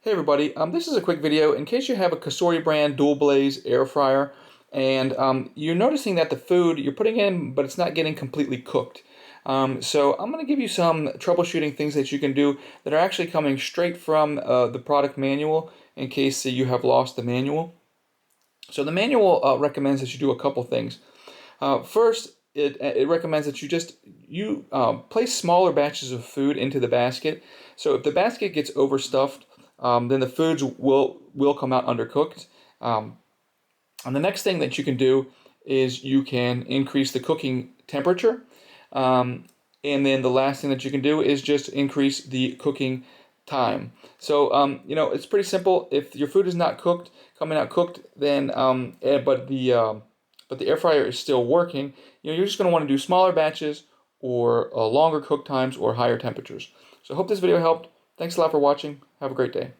Hey everybody, this is a quick video in case you have a Cosori brand dual blaze air fryer and you're noticing that the food you're putting in but it's not getting completely cooked. So I'm going to give you some troubleshooting things that you can do that are actually coming straight from the product manual in case you have lost the manual. So the manual recommends that you do a couple things. First, it recommends that you place smaller batches of food into the basket. So if the basket gets overstuffed, then the foods will come out undercooked. And the next thing that you can do is you can increase the cooking temperature. And then the last thing that you can do is just increase the cooking time. So it's pretty simple. If your food is not cooked, coming out cooked, then but the air fryer is still working, you're just going to want to do smaller batches or longer cook times or higher temperatures. So I hope this video helped. Thanks a lot for watching. Have a great day.